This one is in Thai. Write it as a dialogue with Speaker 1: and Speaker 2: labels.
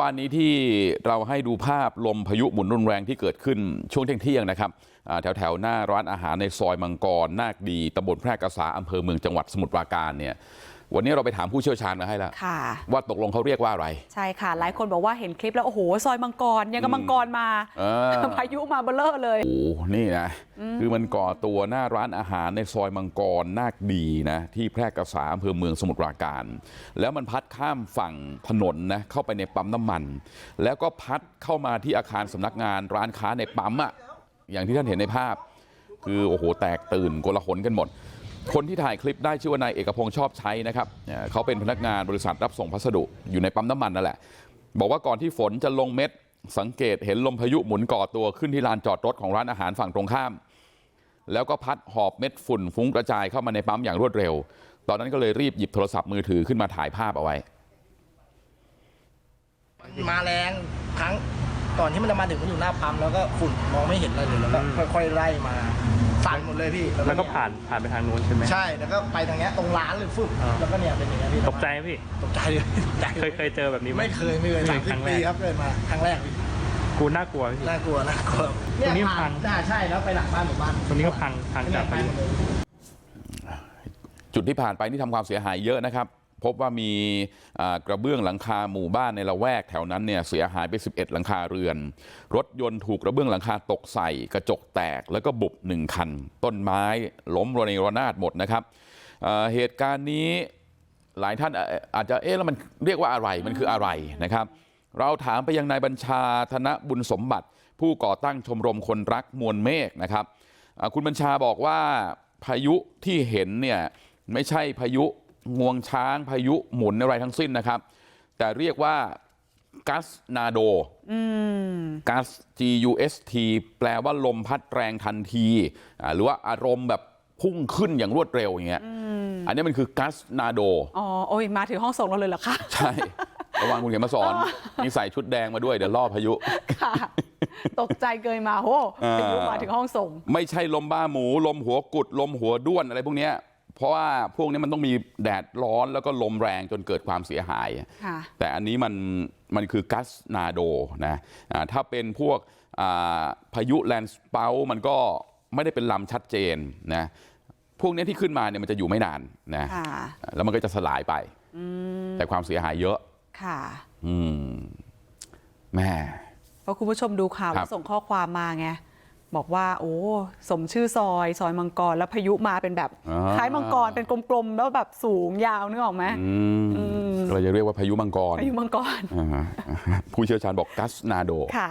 Speaker 1: วานนี้ที่เราให้ดูภาพลมพายุหมุนรุนแรงที่เกิดขึ้นช่วงเที่ยงๆนะครับแถวหน้าร้านอาหารในซอยมังกรนาคดีตำบลแพร่กษาอำเภอเมืองจังหวัดสมุทรปราการเนี่ยวันนี้เราไปถามผู้เชี่ยวชาญมาให้แล้วว่าตกลงเขาเรียกว่าอะไร
Speaker 2: ใช่ค่ะหลายคนบอกว่าเห็นคลิปแล้วโอ้โหซอยมังกรยังกับมังกรมาพายุมาเบลอเลย
Speaker 1: โอ้นี่นะคือมันก่อตัวหน้าร้านอาหารในซอยมังกรนาคดีนะที่แพร่กษาอำเภอเมืองสมุทรปราการแล้วมันพัดข้ามฝั่งถนนนะเข้าไปในปั๊มน้ำมันแล้วก็พัดเข้ามาที่อาคารสำนักงานร้านค้าในปั๊มอะอย่างที่ท่านเห็นในภาพคือโอ้โหแตกตื่นโกลาหลกันหมดคนที่ถ่ายคลิปได้ชื่อว่านายเอกพงษ์ชอบใช้นะครับเขาเป็นพนักงานบริษัทรับส่งพัสดุอยู่ในปั๊มน้ำมันนั่นแหละบอกว่าก่อนที่ฝนจะลงเม็ดสังเกตเห็นลมพายุหมุนก่อตัวขึ้นที่ลานจอดรถของร้านอาหารฝั่งตรงข้ามแล้วก็พัดหอบเม็ดฝุ่นฟุ้งกระจายเข้ามาในปั๊มอย่างรวดเร็วตอนนั้นก็เลยรีบหยิบโทรศัพท์มือถือขึ้นมาถ่ายภาพเอาไว้
Speaker 3: มาแรงครั้งก่อนที่มันจะมาถึงมันอยู่หน้าปั๊มแล้วก็ฝุ่นมองไม่เห็นอะไรเลยแล้วก็ค่อยๆไล่มาสั่นหมดเลยพี่
Speaker 4: แล้วก็ผ่านไปทางนู้นใช่ไหม
Speaker 3: ใช่แล้วก็ไปทางเนี้ยตรงร้านเลยฟึบแล้วก็เนี่ยเป็นอย่างเงี้ยพี่
Speaker 4: ตกใจพี่
Speaker 3: ตกใจเลย
Speaker 4: เคยเจอแบบนี้ไหม
Speaker 3: ไม่เคย30 ปีครับเลยมาครั้งแรกพี่
Speaker 4: กูน่ากลัวพี่
Speaker 3: น่ากลัว
Speaker 4: ตรงนี้พัง
Speaker 3: ใช่แล้วไปหลังบ้านหมู่บ้าน
Speaker 4: ตรงนี้ก็พังจากพายุ
Speaker 1: จุดที่ผ่านไปนี่ทำความเสียหายเยอะนะครับพบว่ามีกระเบื้องหลังคาหมู่บ้านในละแวกแถวนั้นเนี่ยเสียหายไป11หลังคาเรือนรถยนต์ถูกกระเบื้องหลังคาตกใส่กระจกแตกแล้วก็บุบ1คันต้นไม้ล้มระเนระนาดหมดนะครับเหตุการณ์นี้หลายท่านอาจจะแล้วมันเรียกว่าอะไรมันคืออะไรนะครับเราถามไปยังนายบัญชาธนบุญสมบัติผู้ก่อตั้งชมรมคนรักมวลเมฆนะครับคุณบัญชาบอกว่าพายุที่เห็นเนี่ยไม่ใช่พายุงวงช้างพายุหมุนอะไรทั้งสิ้นนะครับแต่เรียกว่ากัสนาโดกัส GUST แปลว่าลมพัดแรงทันทีหรือว่าอารมณ์แบบพุ่งขึ้นอย่างรวดเร็วอย่างเงี้ยอันนี้มันคือกัสนาโด
Speaker 2: โอ้ยมาถึงห้องส่งเราเลยเหรอคะ
Speaker 1: ใช่ระวังคุณเขียนมาสอนมีใส่ชุดแดงมาด้วยเดี๋ยวล่อพายุ
Speaker 2: ค่ะตกใจเกยมาโหพายุมาถึงห้องส่ง
Speaker 1: ไม่ใช่ลมบ้าหมูลมหัวกุดลมหัวด้วนอะไรพวกเนี้ยเพราะว่าพวกนี้มันต้องมีแดดร้อนแล้วก็ลมแรงจนเกิดความเสียหายแต่อันนี้มันคือกัสนาโดนะถ้าเป็นพวกพายุแลนด์สเปามันก็ไม่ได้เป็นลำชัดเจนนะพวกนี้ที่ขึ้นมาเนี่ยมันจะอยู่ไม่นานนะแล้วมันก็จะสลายไปแต่ความเสียหายเยอะ
Speaker 2: ค่ะ
Speaker 1: แม่
Speaker 2: เพราะคุณผู้ชมดูข่าวส่งข้อความมาไงบอกว่าโอ้สมชื่อซอยมังกรแล้วพายุมาเป็นแบบคล้ายมังกรเป็นกลมๆแล้วแบบสูงยาวนึกออกไหม
Speaker 1: เราจะเรียกว่าพายุมังกร
Speaker 2: ผู้เชี่ยวชาญ
Speaker 1: บอกกัสนาโด
Speaker 2: ค่ะ